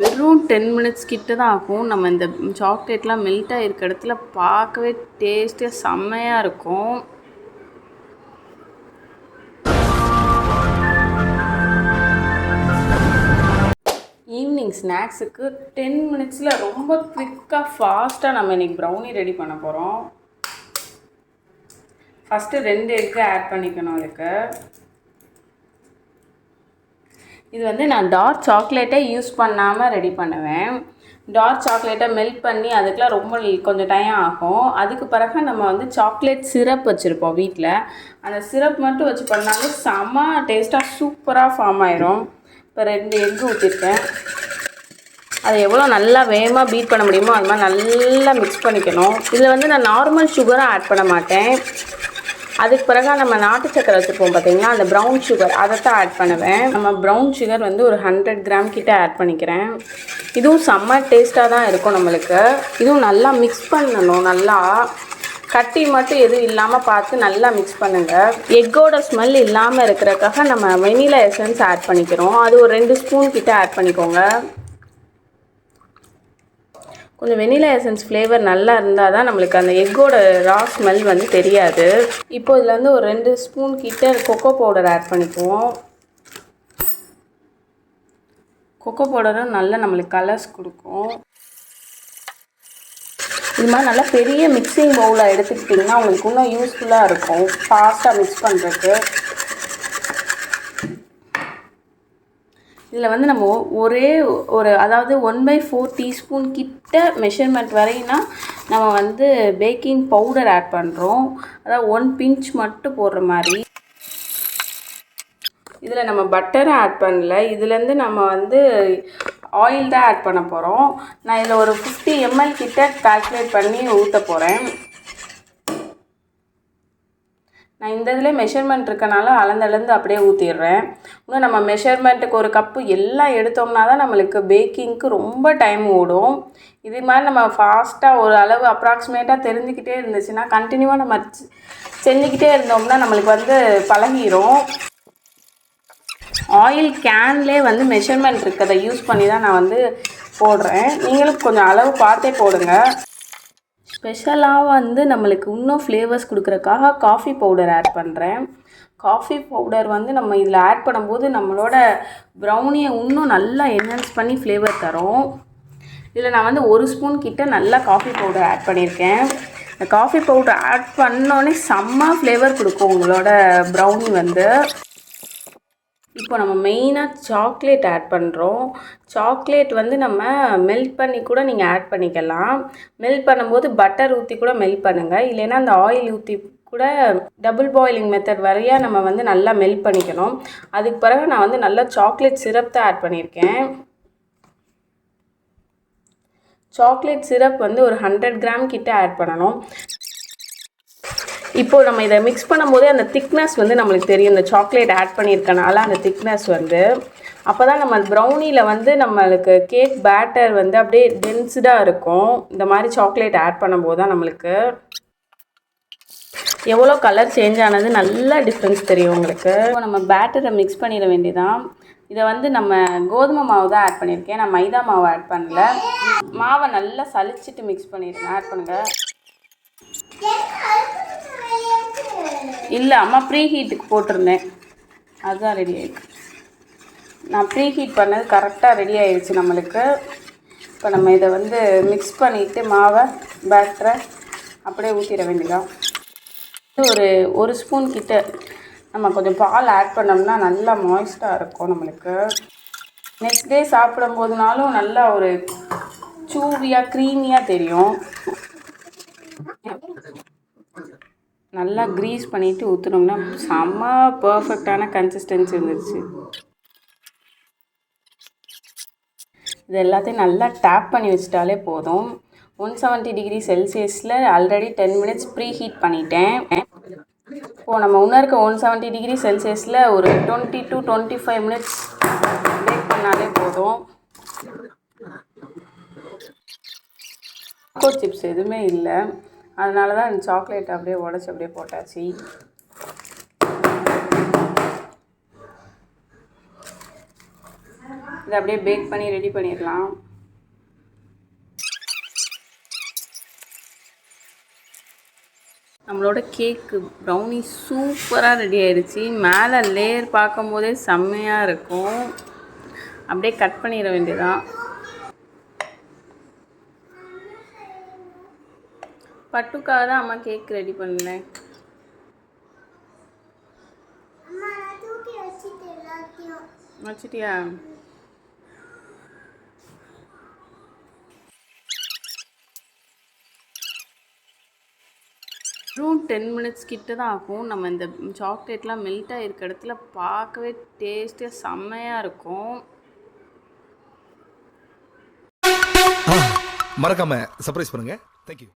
வெறும் 10 மினிட்ஸ் கிட்ட தான் ஆகும். நம்ம இந்த சாக்லேட்லாம் மெல்ட் ஆகிருக்க இடத்துல பார்க்கவே டேஸ்ட்டே செம்மையாக இருக்கும். ஈவினிங் ஸ்நாக்ஸுக்கு 10 மினிட்ஸில் ரொம்ப குவிக்காக ஃபாஸ்ட்டாக நம்ம இன்றைக்கி ப்ரௌனி ரெடி பண்ண போகிறோம். ஃபஸ்ட்டு 2 எக்கு ஆட் பண்ணிக்கணும். அதுக்கு இது வந்து நான் டார்க் சாக்லேட்டே யூஸ் பண்ணாமல் ரெடி பண்ணுவேன். டார்க் சாக்லேட்டை மெல்ட் பண்ணி அதுக்கெலாம் ரொம்ப கொஞ்சம் டைம் ஆகும். அதுக்கு பிறகு நம்ம வந்து சாக்லேட் சிரப் வச்சுருப்போம் வீட்டில். அந்த சிரப் மட்டும் வச்சு பண்ணாலும் செம்ம டேஸ்ட்டாக சூப்பராக ஃபார்ம் ஆயிரும். இப்போ 2 எக்கு ஊற்றிருக்கேன். அதை எவ்வளோ நல்லா வேகமாக பீட் பண்ண முடியுமோ அது மாதிரி நல்லா மிக்ஸ் பண்ணிக்கணும். இதில் வந்து நான் நார்மல் சுகராக ஆட் பண்ண மாட்டேன். அதுக்கு பிறகு நம்ம நாட்டு சக்கரை வச்சுருப்போம் பார்த்தீங்களா, அந்த ப்ரௌன் சுகர் அதை தான் ஆட் பண்ணுவேன். நம்ம ப்ரௌன் சுகர் வந்து ஒரு 100 கிராம் கிட்ட ஆட் பண்ணிக்கிறேன். இதுவும் செம்ம டேஸ்ட்டாக தான் இருக்கும் நம்மளுக்கு. இதுவும் நல்லா மிக்ஸ் பண்ணணும். நல்லா கட்டி மட்டும் எதுவும் இல்லாமல் பார்த்து நல்லா மிக்ஸ் பண்ணுங்கள். எக்கோட ஸ்மெல் இல்லாமல் இருக்கிறதுக்காக நம்ம வெனிலா எசன்ஸ் ஆட் பண்ணிக்கிறோம். அது ஒரு 2 ஸ்பூன் கிட்ட ஆட் பண்ணிக்கோங்க. கொஞ்சம் வெனிலா எசன்ஸ் ஃப்ளேவர் நல்லா இருந்தால் தான் நம்மளுக்கு அந்த எக்கோட ரா ஸ்மெல் வந்து தெரியாது. இப்போ இதில் வந்து ஒரு 2 ஸ்பூன் கிட்ட கொக்கோ பவுடர் ஆட் பண்ணிக்குவோம். கொக்கோ பவுடரும் நல்லா நம்மளுக்கு கலர்ஸ் கொடுக்கும். இது மாதிரி நல்லா பெரிய மிக்சிங் பவுலில் எடுத்துக்கிட்டிங்கன்னா உங்களுக்கு இன்னும் யூஸ்ஃபுல்லாக இருக்கும் ஃபாஸ்ட்டாக மிக்ஸ் பண்ணுறதுக்கு. இதில் வந்து நம்ம அதாவது 1/4 டீஸ்பூன் கிட்ட மெஷர்மெண்ட் வரையினா நம்ம வந்து பேக்கிங் பவுடர் ஆட் பண்ணுறோம். அதாவது 1 பிஞ்ச் மட்டும் போடுற மாதிரி. இதில் நம்ம பட்டரை ஆட் பண்ணல. இதுலேருந்து நம்ம வந்து ஆயில் தான் ஆட் பண்ண போகிறோம். நான் இதில் ஒரு 50 ml கிட்ட கால்குலேட் பண்ணி ஊற்ற போகிறேன். நான் இந்த இதில் மெஷர்மெண்ட் இருக்கனால அளந்து அப்படியே ஊற்றிடுறேன். இன்னும் நம்ம மெஷர்மெண்ட்டுக்கு ஒரு கப்பு எல்லாம் எடுத்தோம்னா தான் நம்மளுக்கு பேக்கிங்க்கு ரொம்ப டைம் ஓடும். இது மாதிரி நம்ம ஃபாஸ்ட்டாக ஒரு அளவு அப்ராக்சிமேட்டாக தெரிஞ்சுக்கிட்டே இருந்துச்சுன்னா கண்டினியூவாக நம்ம செஞ்சுக்கிட்டே இருந்தோம்னா நம்மளுக்கு வந்து பழகிடும். ஆயில் கேன்லேயே வந்து மெஷர்மெண்ட் இருக்கிறத யூஸ் பண்ணி தான் நான் வந்து போடுறேன். நீங்களும் கொஞ்சம் அளவு பார்த்தே போடுங்க. ஸ்பெஷலாக வந்து நம்மளுக்கு இன்னும் ஃப்ளேவர்ஸ் கொடுக்குறக்காக காஃபி பவுடர் ஆட் பண்ணுறேன். காஃபி பவுடர் வந்து நம்ம இதில் ஆட் பண்ணும்போது நம்மளோட ப்ரௌனியை இன்னும் நல்லா என்ஹான்ஸ் பண்ணி ஃப்ளேவர் தரும். இதில் நான் வந்து 1 ஸ்பூன் கிட்ட நல்லா காஃபி பவுடர் ஆட் பண்ணியிருக்கேன். இந்த காஃபி பவுடர் ஆட் பண்ணோடனே செம்ம ஃப்ளேவர் கொடுக்கும் உங்களோட ப்ரௌனி வந்து. இப்போ நம்ம மெயினாக சாக்லேட் ஆட் பண்ணுறோம். சாக்லேட் வந்து நம்ம மெல்ட் பண்ணி கூட நீங்கள் ஆட் பண்ணிக்கலாம். மெல்ட் பண்ணும்போது பட்டர் ஊற்றி கூட மெல்ட் பண்ணுங்கள். இல்லைன்னா அந்த ஆயில் ஊற்றி கூட டபுள் பாயிலிங் மெத்தட் வரையாக நம்ம வந்து நல்லா மெல்ட் பண்ணிக்கணும். அதுக்கு பிறகு நான் வந்து நல்லா சாக்லேட் சிரப் தான் ஆட் பண்ணியிருக்கேன். சாக்லேட் சிரப் வந்து ஒரு 100 கிராம் கிட்ட ஆட் பண்ணணும். இப்போது நம்ம இதை மிக்ஸ் பண்ணும்போதே அந்த திக்னஸ் வந்து நம்மளுக்கு தெரியும். இந்த சாக்லேட் ஆட் பண்ணியிருக்கனால அந்த திக்னஸ் வந்து அப்போ தான் நம்ம ப்ரௌனியில் வந்து நம்மளுக்கு கேக் பேட்டர் வந்து அப்படியே டென்ஸ்டாக இருக்கும். இந்த மாதிரி சாக்லேட் ஆட் பண்ணும்போது தான் நம்மளுக்கு எவ்வளோ கலர் சேஞ்ச் ஆனது நல்லா டிஃப்ரென்ஸ் தெரியும் உங்களுக்கு. இப்போ நம்ம பேட்டரை மிக்ஸ் பண்ணிட வேண்டியதான். இதை வந்து நம்ம கோதுமை மாவு தான் ஆட் பண்ணியிருக்கேன். நான் மைதா மாவு ஆட் பண்ணல. மாவை நல்லா சலிச்சிட்டு மிக்ஸ் பண்ணிடுங்க. ஆட் பண்ணுங்கள். இல்லை, அம்மா ப்ரீ ஹீட்டுக்கு போட்டிருந்தேன், அதுதான் ரெடி ஆகிடுச்சு. நான் ப்ரீ ஹீட் பண்ணது கரெக்டாக ரெடி ஆகிடுச்சு நம்மளுக்கு. இப்போ நம்ம இதை வந்து மிக்ஸ் பண்ணிவிட்டு மாவை பேட்டரை அப்படியே ஊற்றிட வேண்டியதான். ஒரு ஸ்பூன் கிட்ட நம்ம கொஞ்சம் பால் ஆட் பண்ணோம்னா நல்லா மாய்ஸ்டாக இருக்கும் நம்மளுக்கு. நெக்ஸ்ட் டே சாப்பிடும் போதுனாலும் நல்லா ஒரு சூவியாக க்ரீமியாக தெரியும். நல்லா க்ரீஸ் பண்ணிவிட்டு ஊற்றினோம்னா செம்ம பர்ஃபெக்டான கன்சிஸ்டன்சி வந்துருச்சு. இது எல்லாத்தையும் நல்லா டேப் பண்ணி வச்சிட்டாலே போதும். 170 டிகிரி செல்சியஸில் ஆல்ரெடி 10 மினிட்ஸ் ப்ரீ ஹீட் பண்ணிட்டேன். இப்போது நம்ம இன்னும் இருக்க 170 டிகிரி செல்சியஸில் ஒரு 20 to 25 மினிட்ஸ் பேக் பண்ணாலே போதும். சாக்கோ சிப்ஸ் எதுவுமே இல்லை, அதனால தான் இந்த சாக்லேட் அப்படியே உடச்சி அப்படியே போட்டாச்சு. இதை அப்படியே பேக் பண்ணி ரெடி பண்ணிடலாம். நம்மளோட கேக்கு ப்ரௌனி சூப்பராக ரெடி ஆயிடுச்சு. மேலே லேயர் பார்க்கும்போதே செம்மையாக இருக்கும். அப்படியே கட் பண்ணிட வேண்டியதான். பட்டுக்காக தான் அம்மா கேக் ரெடி பண்ணேன். வச்சிட்டியா? வெறும் 10 மினிட்ஸ் கிட்ட தான் ஆகும். நம்ம இந்த சாக்லேட்லாம் மெல்ட் ஆகிருக்க இடத்துல பார்க்கவே டேஸ்டியாக செம்மையாக இருக்கும். மறக்காம சர்ப்ரைஸ் பண்ணுங்க. தேங்க்யூ.